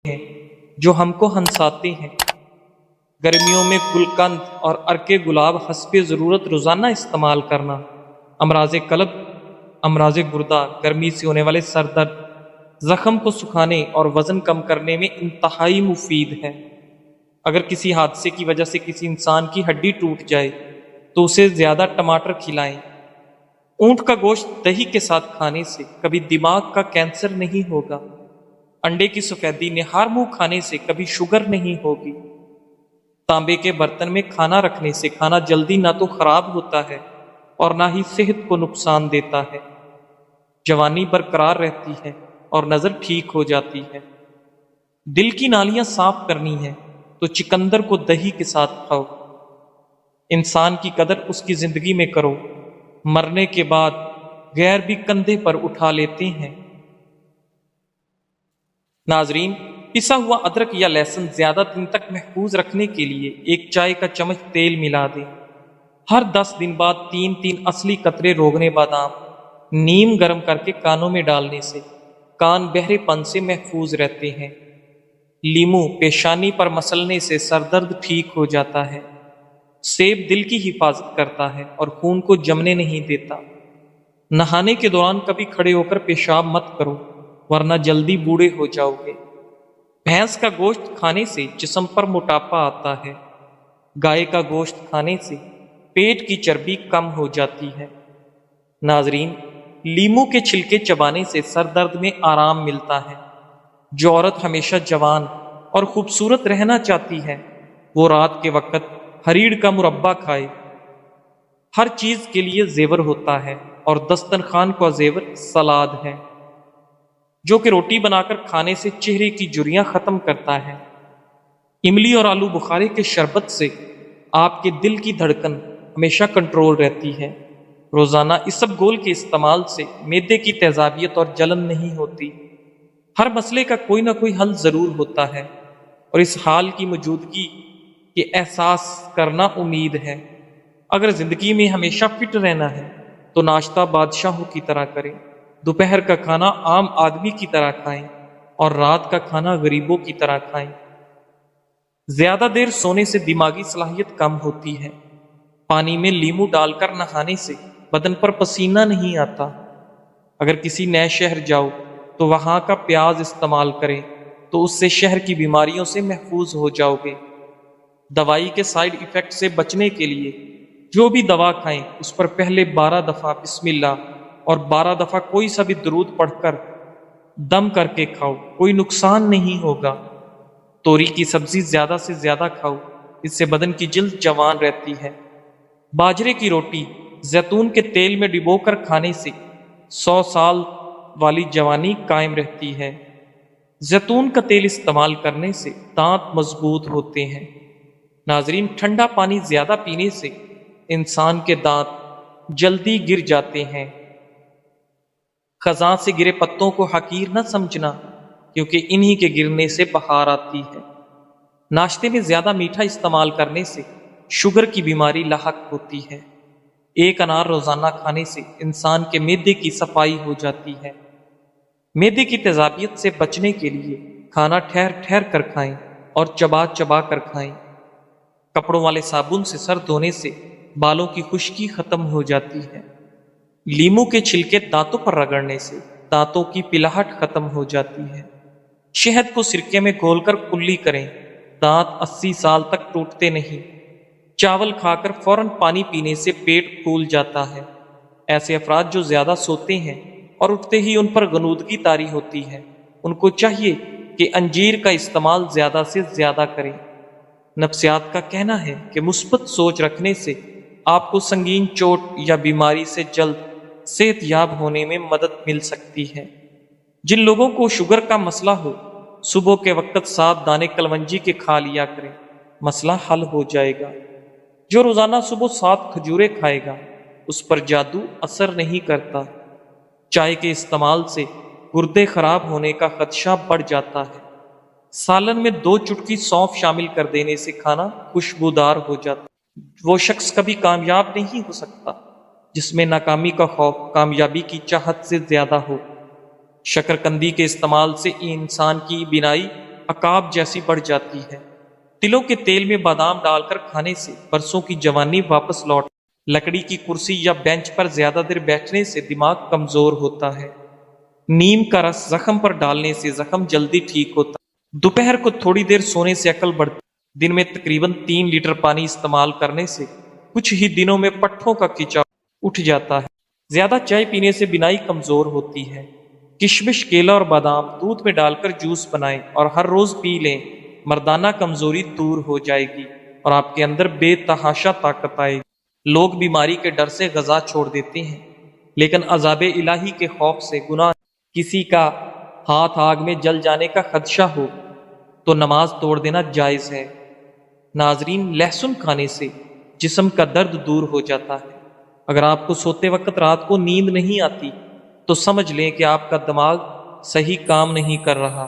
ہیں جو ہم کو ہنساتے ہیں۔ گرمیوں میں گلقند اور عرق گلاب حسب ضرورت روزانہ استعمال کرنا امراض قلب، امراض گردہ، گرمی سے ہونے والے سر درد، زخم کو سکھانے اور وزن کم کرنے میں انتہائی مفید ہے۔ اگر کسی حادثے کی وجہ سے کسی انسان کی ہڈی ٹوٹ جائے تو اسے زیادہ ٹماٹر کھلائیں۔ اونٹ کا گوشت دہی کے ساتھ کھانے سے کبھی دماغ کا کینسر نہیں ہوگا۔ انڈے کی سفیدی نہار منہ کھانے سے کبھی شوگر نہیں ہوگی۔ تانبے کے برتن میں کھانا رکھنے سے کھانا جلدی نہ تو خراب ہوتا ہے اور نہ ہی صحت کو نقصان دیتا ہے۔ جوانی برقرار رہتی ہے اور نظر ٹھیک ہو جاتی ہے۔ دل کی نالیاں صاف کرنی ہے تو چکندر کو دہی کے ساتھ کھاؤ۔ انسان کی قدر اس کی زندگی میں کرو، مرنے کے بعد غیر بھی کندھے پر اٹھا لیتے ہیں۔ ناظرین، پسا ہوا ادرک یا لہسن زیادہ دن تک محفوظ رکھنے کے لیے ایک چائے کا چمچ تیل ملا دیں۔ ہر 10 دن بعد 3 اصلی قطرے روغن بادام نیم گرم کر کے کانوں میں ڈالنے سے کان بہرے پن سے محفوظ رہتے ہیں۔ لیمو پیشانی پر مسلنے سے سر درد ٹھیک ہو جاتا ہے۔ سیب دل کی حفاظت کرتا ہے اور خون کو جمنے نہیں دیتا۔ نہانے کے دوران کبھی کھڑے ہو کر پیشاب مت کرو ورنہ جلدی بوڑھے ہو جاؤ گے۔ بھینس کا گوشت کھانے سے جسم پر موٹاپا آتا ہے۔ گائے کا گوشت کھانے سے پیٹ کی چربی کم ہو جاتی ہے۔ ناظرین، لیمو کے چھلکے چبانے سے سر درد میں آرام ملتا ہے۔ جو عورت ہمیشہ جوان اور خوبصورت رہنا چاہتی ہے وہ رات کے وقت ہریڑ کا مربع کھائے۔ ہر چیز کے لیے زیور ہوتا ہے اور دسترخوان کا زیور سلاد ہے، جو کہ روٹی بنا کر کھانے سے چہرے کی جھریاں ختم کرتا ہے۔ املی اور آلو بخارے کے شربت سے آپ کے دل کی دھڑکن ہمیشہ کنٹرول رہتی ہے۔ روزانہ اسب گول کے استعمال سے معدے کی تیزابیت اور جلن نہیں ہوتی۔ ہر مسئلے کا کوئی نہ کوئی حل ضرور ہوتا ہے اور اس حال کی موجودگی کے احساس کرنا امید ہے۔ اگر زندگی میں ہمیشہ فٹ رہنا ہے تو ناشتہ بادشاہوں کی طرح کریں، دوپہر کا کھانا عام آدمی کی طرح کھائیں اور رات کا کھانا غریبوں کی طرح کھائیں۔ زیادہ دیر سونے سے دماغی صلاحیت کم ہوتی ہے۔ پانی میں لیمو ڈال کر نہانے سے بدن پر پسینہ نہیں آتا۔ اگر کسی نئے شہر جاؤ تو وہاں کا پیاز استعمال کریں تو اس سے شہر کی بیماریوں سے محفوظ ہو جاؤ گے۔ دوائی کے سائیڈ ایفیکٹ سے بچنے کے لیے جو بھی دوا کھائیں اس پر پہلے 12 دفعہ بسم اللہ اور 12 دفعہ کوئی سا بھی درود پڑھ کر دم کر کے کھاؤ، کوئی نقصان نہیں ہوگا۔ توری کی سبزی زیادہ سے زیادہ کھاؤ، اس سے بدن کی جلد جوان رہتی ہے۔ باجرے کی روٹی زیتون کے تیل میں ڈبو کر کھانے سے 100 سال والی جوانی قائم رہتی ہے۔ زیتون کا تیل استعمال کرنے سے دانت مضبوط ہوتے ہیں۔ ناظرین، ٹھنڈا پانی زیادہ پینے سے انسان کے دانت جلدی گر جاتے ہیں۔ خزاں سے گرے پتوں کو حقیر نہ سمجھنا، کیونکہ انہی کے گرنے سے بہار آتی ہے۔ ناشتے میں زیادہ میٹھا استعمال کرنے سے شوگر کی بیماری لاحق ہوتی ہے۔ ایک انار روزانہ کھانے سے انسان کے معدے کی صفائی ہو جاتی ہے۔ معدے کی تیزابیت سے بچنے کے لیے کھانا ٹھہر ٹھہر کر کھائیں اور چبا چبا کر کھائیں۔ کپڑوں والے صابن سے سر دھونے سے بالوں کی خشکی ختم ہو جاتی ہے۔ لیمو کے چھلکے دانتوں پر رگڑنے سے دانتوں کی پلاہٹ ختم ہو جاتی ہے۔ شہد کو سرکے میں گھول کر کلی کریں، دانت 80 سال تک ٹوٹتے نہیں۔ چاول کھا کر فوراً پانی پینے سے پیٹ پھول جاتا ہے۔ ایسے افراد جو زیادہ سوتے ہیں اور اٹھتے ہی ان پر غنودگی طاری ہوتی ہے، ان کو چاہیے کہ انجیر کا استعمال زیادہ سے زیادہ کریں۔ نفسیات کا کہنا ہے کہ مثبت سوچ رکھنے سے آپ کو سنگین چوٹ یا بیماری سے جلد صحت یاب ہونے میں مدد مل سکتی ہے۔ جن لوگوں کو شوگر کا مسئلہ ہو، صبح کے وقت 7 دانے کلونجی کے کھا لیا کریں، مسئلہ حل ہو جائے گا۔ جو روزانہ صبح 7 کھجوریں کھائے گا اس پر جادو اثر نہیں کرتا۔ چائے کے استعمال سے گردے خراب ہونے کا خدشہ بڑھ جاتا ہے۔ سالن میں 2 چٹکی سونف شامل کر دینے سے کھانا خوشبودار ہو جاتا ہے۔ وہ شخص کبھی کامیاب نہیں ہو سکتا جس میں ناکامی کا خوف کامیابی کی چاہت سے زیادہ ہو۔ شکر قندی کے استعمال سے انسان کی بینائی عقاب جیسی بڑھ جاتی ہے۔ تلوں کے تیل میں بادام ڈال کر کھانے سے برسوں کی جوانی واپس لوٹ۔ لکڑی کی کرسی یا بینچ پر زیادہ دیر بیٹھنے سے دماغ کمزور ہوتا ہے۔ نیم کا رس زخم پر ڈالنے سے زخم جلدی ٹھیک ہوتا ہے۔ دوپہر کو تھوڑی دیر سونے سے عقل بڑھتی۔ دن میں تقریباً 3 لیٹر پانی استعمال کرنے سے کچھ ہی دنوں میں پٹھوں کا کھچاؤ اٹھ جاتا ہے۔ زیادہ چائے پینے سے بینائی کمزور ہوتی ہے۔ کشمش، کیلا اور بادام دودھ میں ڈال کر جوس بنائیں اور ہر روز پی لیں۔ مردانہ کمزوری دور ہو جائے گی اور آپ کے اندر بے تحاشا طاقت آئے گی۔ لوگ بیماری کے ڈر سے غذا چھوڑ دیتے ہیں، لیکن عذاب الہی کے خوف سے گناہ، کسی کا ہاتھ آگ میں جل جانے کا خدشہ ہو تو نماز توڑ دینا جائز ہے۔ ناظرین، لہسن کھانے سے جسم کا درد دور ہو جاتا ہے۔ اگر آپ کو سوتے وقت رات کو نیند نہیں آتی تو سمجھ لیں کہ آپ کا دماغ صحیح کام نہیں کر رہا۔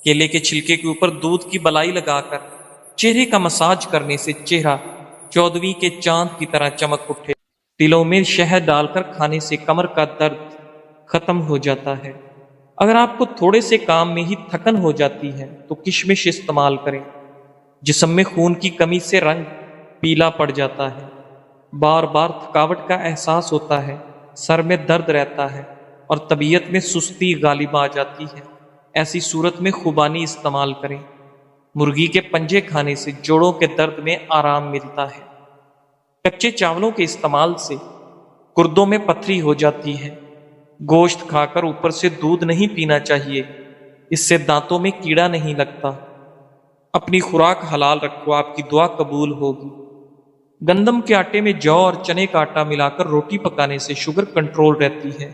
کیلے کے چھلکے کے اوپر دودھ کی بلائی لگا کر چہرے کا مساج کرنے سے چہرہ 14ویں کے چاند کی طرح چمک اٹھے۔ تلوں میں شہد ڈال کر کھانے سے کمر کا درد ختم ہو جاتا ہے۔ اگر آپ کو تھوڑے سے کام میں ہی تھکن ہو جاتی ہے تو کشمش استعمال کریں۔ جسم میں خون کی کمی سے رنگ پیلا پڑ جاتا ہے، بار بار تھکاوٹ کا احساس ہوتا ہے، سر میں درد رہتا ہے اور طبیعت میں سستی غالب آ جاتی ہے۔ ایسی صورت میں خوبانی استعمال کریں۔ مرغی کے پنجے کھانے سے جوڑوں کے درد میں آرام ملتا ہے۔ کچے چاولوں کے استعمال سے گردوں میں پتھری ہو جاتی ہے۔ گوشت کھا کر اوپر سے دودھ نہیں پینا چاہیے، اس سے دانتوں میں کیڑا نہیں لگتا۔ اپنی خوراک حلال رکھو، آپ کی دعا قبول ہوگی۔ گندم کے آٹے میں جو اور چنے کا آٹا ملا کر روٹی پکانے سے شوگر کنٹرول رہتی ہے۔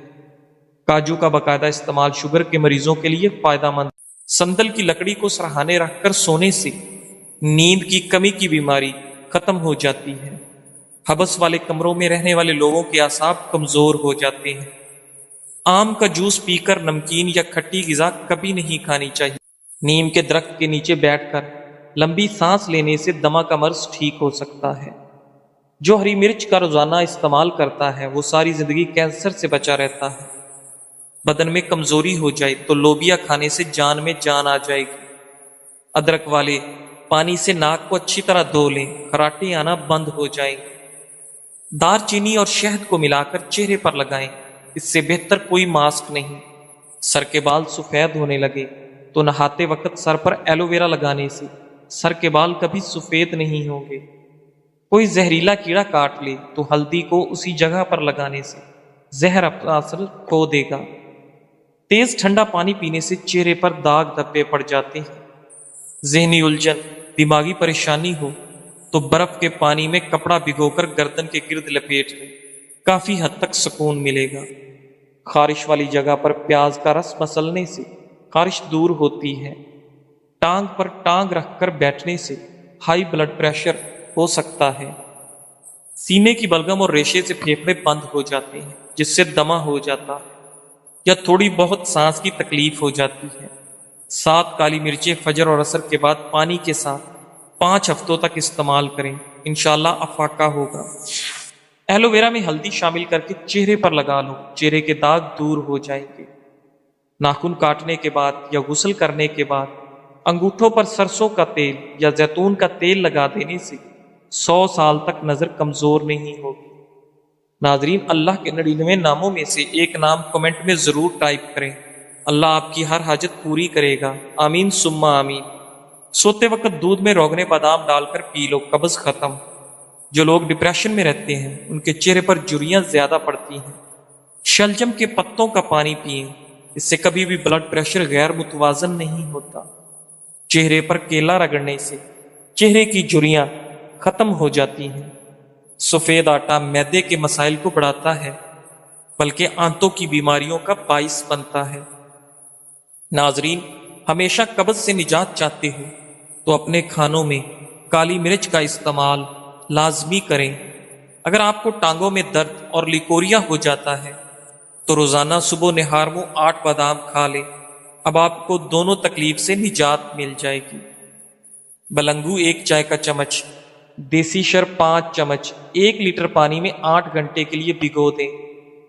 کاجو کا باقاعدہ استعمال شوگر کے مریضوں کے لیے فائدہ مند۔ سندل کی لکڑی کو سرہانے رکھ کر سونے سے نیند کی کمی کی بیماری ختم ہو جاتی ہے۔ حبس والے کمروں میں رہنے والے لوگوں کے اعصاب کمزور ہو جاتے ہیں۔ آم کا جوس پی کر نمکین یا کھٹی غذا کبھی نہیں کھانی چاہیے۔ نیم کے درخت کے نیچے بیٹھ کر لمبی سانس لینے سے دمہ کا مرض ٹھیک ہو سکتا ہے۔ جو ہری مرچ کا روزانہ استعمال کرتا ہے وہ ساری زندگی کینسر سے بچا رہتا ہے۔ بدن میں کمزوری ہو جائے تو لوبیا کھانے سے جان میں جان آ جائے گی۔ ادرک والے پانی سے ناک کو اچھی طرح دھو لیں، خراٹے آنا بند ہو جائیں گے۔ دار چینی اور شہد کو ملا کر چہرے پر لگائیں، اس سے بہتر کوئی ماسک نہیں۔ سر کے بال سفید ہونے لگے تو نہاتے وقت سر پر ایلو ویرا لگانے سے سر کے بال کبھی سفید نہیں ہوں گے۔ کوئی زہریلا کیڑا کاٹ لے تو ہلدی کو اسی جگہ پر لگانے سے زہر اپنا اثر کھو دے گا۔ تیز ٹھنڈا پانی پینے سے چہرے پر داغ دھبے پڑ جاتے ہیں۔ ذہنی الجھن، دماغی پریشانی ہو تو برف کے پانی میں کپڑا بھگو کر گردن کے گرد لپیٹ لیں، کافی حد تک سکون ملے گا۔ خارش والی جگہ پر پیاز کا رس مسلنے سے خارش دور ہوتی ہے۔ ٹانگ پر ٹانگ رکھ کر بیٹھنے سے ہائی بلڈ پریشر ہو سکتا ہے۔ سینے کی بلغم اور ریشے سے پھیپھڑے بند ہو جاتے ہیں، جس سے دمہ ہو جاتا ہے یا تھوڑی بہت سانس کی تکلیف ہو جاتی ہے۔ 7 کالی مرچیں فجر اور عصر کے بعد پانی کے ساتھ 5 ہفتوں تک استعمال کریں، انشاءاللہ افاقہ ہوگا۔ ایلو ویرا میں ہلدی شامل کر کے چہرے پر لگا لو، چہرے کے داغ دور ہو جائیں گے۔ ناخن کاٹنے کے بعد یا غسل کرنے کے بعد انگوٹھوں پر سرسوں کا تیل یا زیتون کا تیل لگا دینے سے 100 سال تک نظر کمزور نہیں ہوگی۔ ناظرین، اللہ کے 99 ناموں میں سے ایک نام کمنٹ میں ضرور ٹائپ کریں، اللہ آپ کی ہر حاجت پوری کرے گا، آمین ثم آمین۔ سوتے وقت دودھ میں روغن بادام ڈال کر پی لو، قبض ختم۔ جو لوگ ڈپریشن میں رہتے ہیں ان کے چہرے پر جھریاں زیادہ پڑتی ہیں۔ شلجم کے پتوں کا پانی پئیں، اس سے کبھی بھی بلڈ پریشر غیر متوازن نہیں ہوتا۔ چہرے پر کیلا رگڑنے سے چہرے کی جھریاں ختم ہو جاتی ہیں۔ سفید آٹا معدے کے مسائل کو بڑھاتا ہے، بلکہ آنتوں کی بیماریوں کا باعث بنتا ہے۔ ناظرین، ہمیشہ قبض سے نجات چاہتے ہو تو اپنے کھانوں میں کالی مرچ کا استعمال لازمی کریں۔ اگر آپ کو ٹانگوں میں درد اور لیکوریا ہو جاتا ہے تو روزانہ صبح نہار منہ 8 بادام کھا لیں، اب آپ کو دونوں تکلیف سے نجات مل جائے گی۔ بلنگو 1 چائے کا چمچ، دیسی شرب 5 چمچ 1 لیٹر پانی میں 8 گھنٹے کے لیے بھگو دیں۔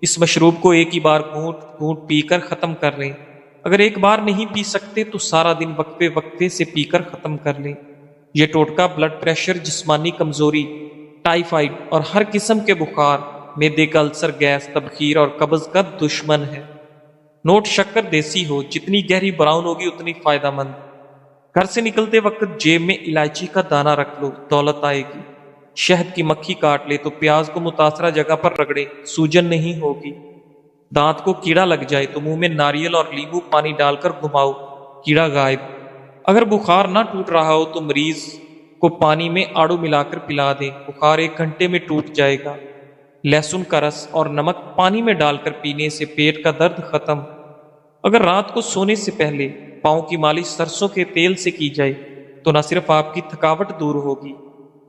اس مشروب کو ایک ہی بار گھونٹ گھونٹ پی کر ختم کر لیں۔ اگر ایک بار نہیں پی سکتے تو سارا دن وقفے وقفے سے پی کر ختم کر لیں۔ یہ ٹوٹکا بلڈ پریشر، جسمانی کمزوری، ٹائیفائڈ اور ہر قسم کے بخار، معدے کا السر، گیس، تبخیر اور قبض کا دشمن ہے۔ نوٹ شکر دیسی ہو، جتنی گہری براؤن ہوگی اتنی فائدہ مند۔ گھر سے نکلتے وقت جیب میں الائچی کا دانہ رکھ لو، دولت آئے گی۔ شہد کی مکھی کاٹ لے تو پیاز کو متاثرہ جگہ پر رگڑے، سوجن نہیں ہوگی۔ دانت کو کیڑا لگ جائے تو منہ میں ناریل اور لیمو پانی ڈال کر گھماؤ، کیڑا غائب۔ اگر بخار نہ ٹوٹ رہا ہو تو مریض کو پانی میں آڑو ملا کر پلا دیں، بخار 1 گھنٹے میں ٹوٹ جائے گا۔ لہسن کا رس اور نمک پانی میں ڈال کر پینے سے پیٹ کا درد ختم۔ اگر رات کو سونے سے پہلے پاؤں کی مالش سرسوں کے تیل سے کی جائے تو نہ صرف آپ کی تھکاوٹ دور ہوگی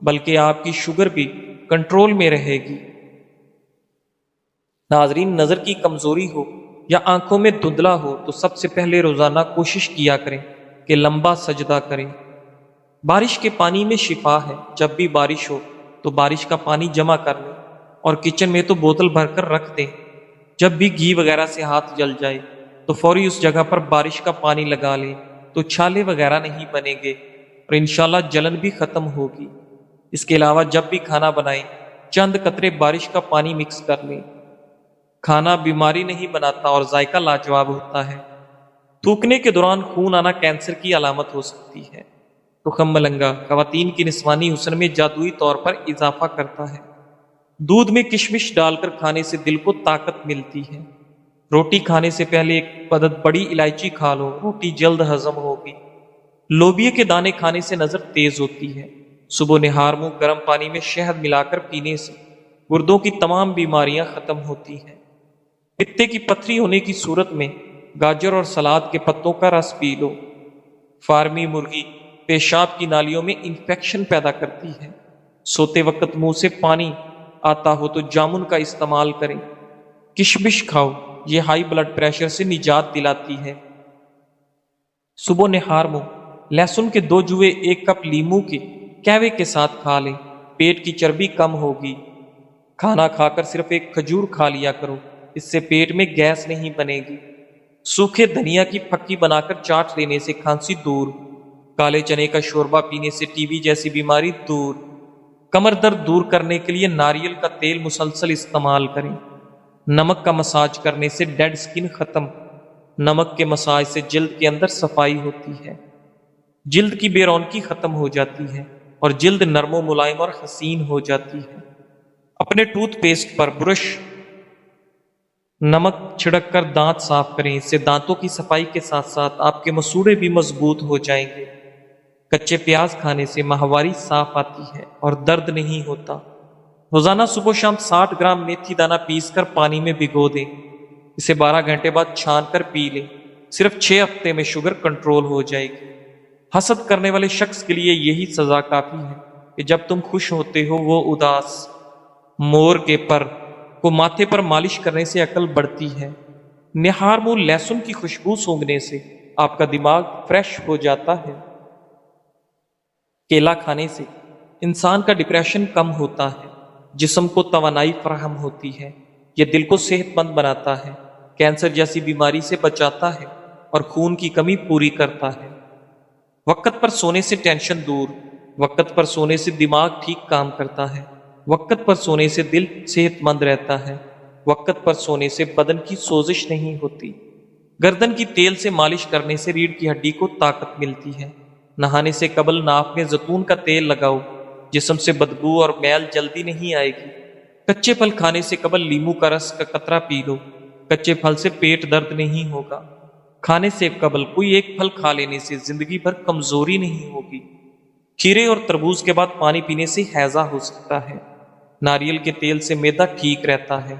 بلکہ آپ کی شوگر بھی کنٹرول میں رہے گی۔ ناظرین، نظر کی کمزوری ہو یا آنکھوں میں دھندلا ہو تو سب سے پہلے روزانہ کوشش کیا کریں کہ لمبا سجدہ کریں۔ بارش کے پانی میں شفا ہے۔ جب بھی بارش ہو تو بارش کا پانی جمع کر لیں اور کچن میں تو بوتل بھر کر رکھ دیں۔ جب بھی گھی وغیرہ سے ہاتھ جل جائے تو فوری اس جگہ پر بارش کا پانی لگا لیں تو چھالے وغیرہ نہیں بنیں گے اور انشاءاللہ جلن بھی ختم ہوگی۔ اس کے علاوہ جب بھی کھانا بنائیں چند قطرے بارش کا پانی مکس کر لیں۔ کھانا بیماری نہیں بناتا اور ذائقہ لاجواب ہوتا ہے۔ تھوکنے کے دوران خون آنا کینسر کی علامت ہو سکتی ہے۔ تخم ملنگا خواتین کی نسوانی حسن میں جادوئی طور پر اضافہ کرتا ہے۔ دودھ میں کشمش ڈال کر کھانے سے دل کو طاقت ملتی ہے۔ روٹی کھانے سے پہلے 1 عدد بڑی الائچی کھا لو، روٹی جلد ہضم ہوگی۔ لوبیا کے دانے کھانے سے نظر تیز ہوتی ہے۔ صبح نہار منہ گرم پانی میں شہد ملا کر پینے سے گردوں کی تمام بیماریاں ختم ہوتی ہیں۔ پتے کی پتھری ہونے کی صورت میں گاجر اور سلاد کے پتوں کا رس پی لو۔ فارمی مرغی پیشاب کی نالیوں میں انفیکشن پیدا کرتی ہے۔ سوتے وقت منہ سے پانی آتا ہو تو جامن کا استعمال کریں۔ کشمش کھاؤ، یہ ہائی بلڈ پریشر سے نجات دلاتی ہے۔ صبح نہار منہ لہسن کے 2 جوے 1 کپ لیمو کے قہوے کے ساتھ کھا لیں، پیٹ کی چربی کم ہوگی۔ کھانا کھا کر صرف 1 کھجور کھا لیا کرو، اس سے پیٹ میں گیس نہیں بنے گی۔ سوکھے دھنیا کی پھکی بنا کر چاٹ لینے سے کھانسی دور۔ کالے چنے کا شوربہ پینے سے ٹی بی جیسی بیماری دور۔ کمر درد دور کرنے کے لیے ناریل کا تیل مسلسل استعمال کریں۔ نمک کا مساج کرنے سے ڈیڈ سکن ختم۔ نمک کے مساج سے جلد کے اندر صفائی ہوتی ہے، جلد کی بے رونقی ختم ہو جاتی ہے اور جلد نرم و ملائم اور حسین ہو جاتی ہے۔ اپنے ٹوتھ پیسٹ پر برش نمک چھڑک کر دانت صاف کریں، اس سے دانتوں کی صفائی کے ساتھ ساتھ آپ کے مسوڑے بھی مضبوط ہو جائیں گے۔ کچے پیاز کھانے سے ماہواری صاف آتی ہے اور درد نہیں ہوتا۔ روزانہ صبح و شام 60 گرام میتھی دانہ پیس کر پانی میں بھگو دیں، اسے 12 گھنٹے بعد چھان کر پی لیں۔ صرف 6 ہفتے میں شوگر کنٹرول ہو جائے گی۔ حسد کرنے والے شخص کے لیے یہی سزا کافی ہے کہ جب تم خوش ہوتے ہو وہ اداس۔ مور کے پر کو ماتھے پر مالش کرنے سے عقل بڑھتی ہے۔ نہار منہ لہسن کی خوشبو سونگھنے سے آپ کا دماغ فریش ہو جاتا ہے۔ کیلا کھانے سے انسان کا ڈپریشن کم ہوتا ہے، جسم کو توانائی فراہم ہوتی ہے، یہ دل کو صحت مند بناتا ہے، کینسر جیسی بیماری سے بچاتا ہے اور خون کی کمی پوری کرتا ہے۔ وقت پر سونے سے ٹینشن دور، وقت پر سونے سے دماغ ٹھیک کام کرتا ہے، وقت پر سونے سے دل صحت مند رہتا ہے، وقت پر سونے سے بدن کی سوزش نہیں ہوتی۔ گردن کی تیل سے مالش کرنے سے ریڑھ کی ہڈی کو طاقت ملتی ہے۔ نہانے سے قبل ناک میں زیتون کا تیل لگاؤ، جسم سے بدبو اور میل جلدی نہیں آئے گی۔ کچے پھل کھانے سے قبل لیمو کا رس کا قطرہ پی لو، کچے پھل سے پیٹ درد نہیں ہوگا۔ کھانے سے قبل کوئی 1 پھل کھا لینے سے زندگی بھر کمزوری نہیں ہوگی۔ کھیرے اور تربوز کے بعد پانی پینے سے ہیضہ ہو سکتا ہے۔ ناریل کے تیل سے معدہ ٹھیک رہتا ہے۔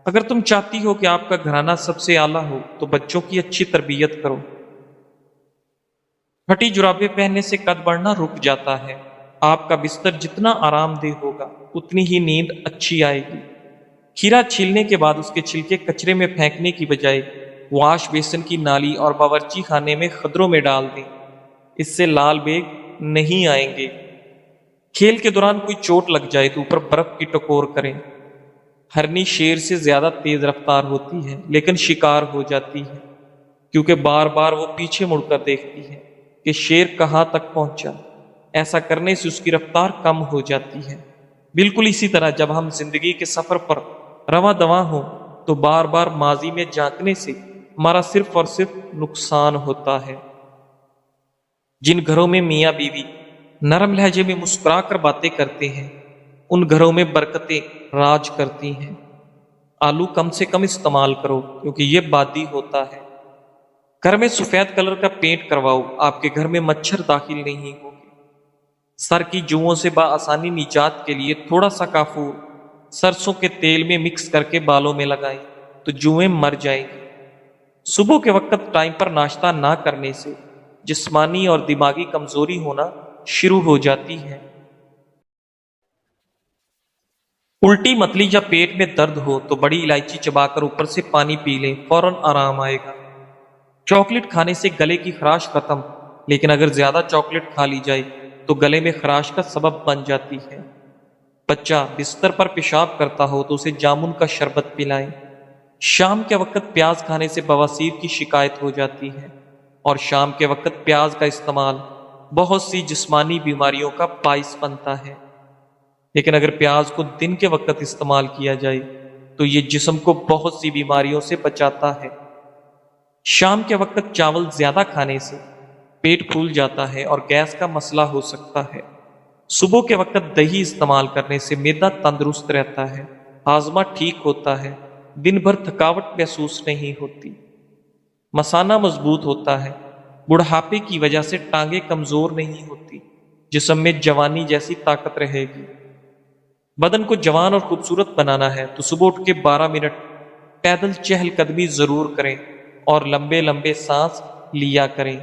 اگر تم چاہتی ہو کہ آپ کا گھرانہ سب سے اعلیٰ ہو تو بچوں کی اچھی تربیت کرو۔ پھٹی جرابیں پہننے سے قد بڑھنا رک جاتا ہے۔ آپ کا بستر جتنا آرام دہ ہوگا اتنی ہی نیند اچھی آئے گی۔ کھیرا چھیلنے کے بعد اس کے چھلکے کچرے میں پھینکنے کی بجائے واش بیسن کی نالی اور باورچی خانے میں خدروں میں ڈال دیں، اس سے لال بیگ نہیں آئیں گے۔ کھیل کے دوران کوئی چوٹ لگ جائے تو اوپر برف کی ٹکور کریں۔ ہرنی شیر سے زیادہ تیز رفتار ہوتی ہے لیکن شکار ہو جاتی ہے۔ کیونکہ بار بار وہ پیچھے مڑ کر دیکھتی ہے کہ شیر کہاں تک پہنچا۔ ایسا کرنے سے اس کی رفتار کم ہو جاتی ہے۔ بالکل اسی طرح جب ہم زندگی کے سفر پر رواں دواں ہوں تو بار بار ماضی میں جھانکنے سے ہمارا صرف اور صرف نقصان ہوتا ہے۔ جن گھروں میں میاں بیوی نرم لہجے میں مسکرا کر باتیں کرتے ہیں ان گھروں میں برکتیں راج کرتی ہیں۔ آلو کم سے کم استعمال کرو کیونکہ یہ بادی ہوتا ہے۔ گھر میں سفید کلر کا پینٹ کرواؤ، آپ کے گھر میں مچھر داخل نہیں ہوگے۔ سر کی جوؤں سے بآسانی نجات کے لیے تھوڑا سا کافور سرسوں کے تیل میں مکس کر کے بالوں میں لگائیں تو جوئیں مر جائیں گی۔ صبح کے وقت ٹائم پر ناشتہ نہ کرنے سے جسمانی اور دماغی کمزوری ہونا شروع ہو جاتی ہے۔ الٹی متلی یا پیٹ میں درد ہو تو بڑی الائچی چبا کر اوپر سے پانی پی لیں، فوراً آرام آئے گا۔ چاکلیٹ کھانے سے گلے کی خراش ختم، لیکن اگر زیادہ چاکلیٹ کھا لی جائے تو گلے میں خراش کا سبب بن جاتی ہے۔ بچہ بستر پر پیشاب کرتا ہو تو اسے جامن کا شربت پلائیں۔ شام کے وقت پیاز کھانے سے بواسیر کی شکایت ہو جاتی ہے، اور شام کے وقت پیاز کا استعمال بہت سی جسمانی بیماریوں کا باعث بنتا ہے۔ لیکن اگر پیاز کو دن کے وقت استعمال کیا جائے تو یہ جسم کو بہت سی بیماریوں سے بچاتا ہے۔ شام کے وقت چاول زیادہ کھانے سے پیٹ پھول جاتا ہے اور گیس کا مسئلہ ہو سکتا ہے۔ صبح کے وقت دہی استعمال کرنے سے معدہ تندرست رہتا ہے، ہاضمہ ٹھیک ہوتا ہے، دن بھر تھکاوٹ محسوس نہیں ہوتی، مثانہ مضبوط ہوتا ہے، بڑھاپے کی وجہ سے ٹانگیں کمزور نہیں ہوتی، جسم میں جوانی جیسی طاقت رہے گی۔ بدن کو جوان اور خوبصورت بنانا ہے تو صبح اٹھ کے 12 منٹ پیدل چہل قدمی ضرور کریں اور لمبے لمبے سانس لیا کریں۔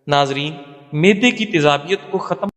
ناظرین، معدے کی تیزابیت کو ختم